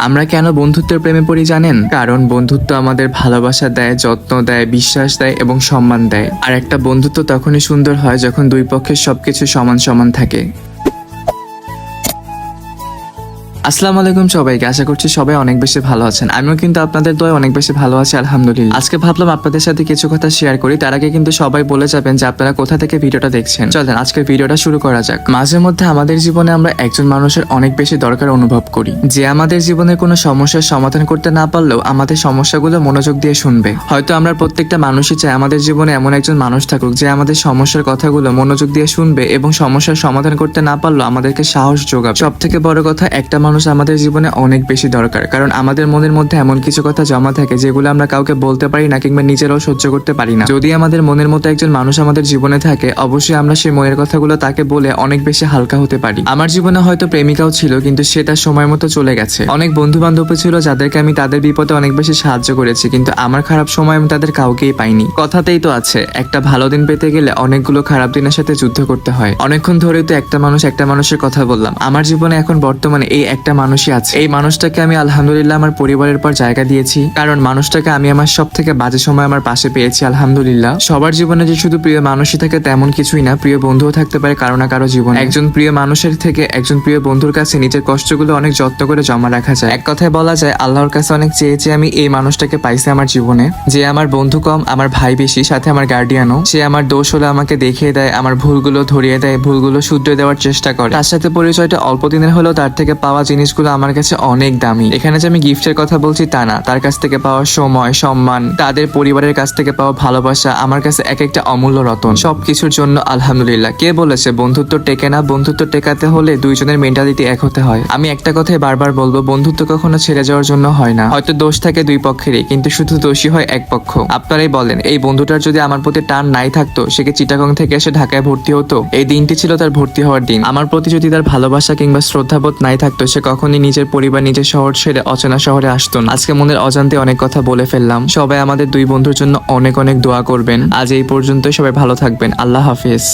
আমরা কেন বন্ধুত্বের প্রেমে পড়ি জানেন? কারণ বন্ধুত্ব আমাদের ভালোবাসা দেয়, যত্ন দেয়, বিশ্বাস দেয় এবং সম্মান দেয়। আর একটা বন্ধুত্ব তখনই সুন্দর হয় যখন দুই পক্ষের সবকিছু সমান সমান থাকে। আসসালামু আলাইকুম সবাইকে, আশা করছি সবাই অনেক বেশি ভালো আছেন। আমিও কিন্তু আপনাদের দোয়ায় অনেক বেশি ভালো আছি, আলহামদুলিল্লাহ। আজকে ভাবলাম আপনাদের সাথে কিছু কথা শেয়ার করি। তার আগে কিন্তু সবাই বলে যাবেন যে আপনারা কোথা থেকে ভিডিওটা দেখছেন। চলেন আজকের ভিডিওটা শুরু করা যাক। মাঝে মধ্যে আমাদের জীবনে আমরা একজন মানুষের অনেক বেশি দরকার অনুভব করি, যে আমাদের জীবনে কোনো সমস্যার সমাধান করতে না পারলেও আমাদের সমস্যাগুলো মনোযোগ দিয়ে শুনবে। হয়তো আমরা প্রত্যেকটা মানুষই চাই আমাদের জীবনে এমন একজন মানুষ থাকুক যে আমাদের সমস্যার কথাগুলো মনোযোগ দিয়ে শুনবে এবং সমস্যার সমাধান করতে না পারলেও আমাদেরকে সাহস যোগাবে। সব থেকে বড় কথা, একটা মানুষ আমাদের জীবনে অনেক বেশি দরকার, কারণ আমাদের মনের মধ্যে এমন কিছু কথা জমা থাকে যেগুলো আমরা কাউকে বলতে পারি না কিংবা নিজেরাও সহ্য করতে পারি না। যদি আমাদের মনের মতো একজন মানুষ আমাদের জীবনে থাকে, অবশ্যই আমরা সেই মনের কথাগুলো তাকে বলে অনেক বেশি হালকা হতে পারি। আমার জীবনে হয়তো প্রেমিকাও ছিল, কিন্তু সে তার সময় মতো চলে গেছে। অনেক বন্ধু বান্ধব ছিল যাদেরকে আমি তাদের বিপদে অনেক বেশি সাহায্য করেছি, কিন্তু আমার খারাপ সময় আমি তাদের কাউকেই পাইনি। কথাতেই তো আছে, একটা ভালো দিন পেতে গেলে অনেকগুলো খারাপ দিনের সাথে যুদ্ধ করতে হয়। অনেকক্ষণ ধরেই তো একটা মানুষের কথা বললাম। আমার জীবনে এখন বর্তমানে এই একটা মানুষই আছে। এই মানুষটাকে আমি আলহামদুলিল্লাহ আমার পরিবারের পর জায়গা দিয়েছি, কারণ মানুষটাকে আমি আমার সব থেকে বাজে সময় আমার পাশে পেয়েছি, আলহামদুলিল্লাহ। সবার জীবনে যে শুধু প্রিয় মানুষই থাকে তেমন কিছুই না, প্রিয় বন্ধুও থাকতে পারে কারো না কারো জীবনে। একজন প্রিয় মানুষের থেকে একজন প্রিয় বন্ধুর কাছে নিজের কষ্টগুলো অনেক যত্ন করে জমা রাখা যায়। এক কথায় বলা যায়, আল্লাহর কাছে অনেক চেয়েছি আমি এই মানুষটাকে পাইছি আমার জীবনে, যে আমার বন্ধু কম, আমার ভাই বেশি, সাথে আমার গার্ডিয়ানও। সে আমার দোষ হলে আমাকে দেখিয়ে দেয়, আমার ভুলগুলো ধরিয়ে দেয়, ভুলগুলো শুধরে দেওয়ার চেষ্টা করে। তার সাথে পরিচয়টা অল্প দিনের হলেও তার থেকে পাওয়া জিনিসগুলো আমার কাছে অনেক দামি। এখানে যে আমি গিফটের কথা বলছি তা না, তার কাছ থেকে পাওয়া সময়, সম্মান, তাদের পরিবারের কাছ থেকে পাওয়া ভালোবাসা আমার কাছে এক একটা অমূল্য রতন। সবকিছুর জন্য আলহামদুলিল্লাহ। কে বলেছে বন্ধুত্ব টেকে না? বন্ধুত্ব টেকাতে হলে দুইজনের মেন্টালিটি এক হতে হয়। আমি একটা কথাই বারবার বলবো, বন্ধুত্ব কখনো ছেড়ে যাওয়ার জন্য হয় না। হয়তো দোষ থাকে দুই পক্ষেরই, কিন্তু শুধু দোষী হয় এক পক্ষ। আপনারাই বলেন, এই বন্ধুটার যদি আমার প্রতি টান নাই থাকতো, সে কি চিটাগং থেকে এসে ঢাকায় ভর্তি হতো? এই দিনটি ছিল তার ভর্তি হওয়ার দিন। আমার প্রতি যদি তার ভালোবাসা কিংবা শ্রদ্ধাবোধ নাই থাকতো, সে কখনই নিজের পরিবার, নিজের শহর ছেড়ে অচেনা শহরে আসতো না। আজকে মনের অজান্তে অনেক কথা বলে ফেললাম। সবাই আমাদের দুই বন্ধুর জন্য অনেক অনেক দোয়া করবেন। আজ এই পর্যন্তই, সবাই ভালো থাকবেন। আল্লাহ হাফিজ।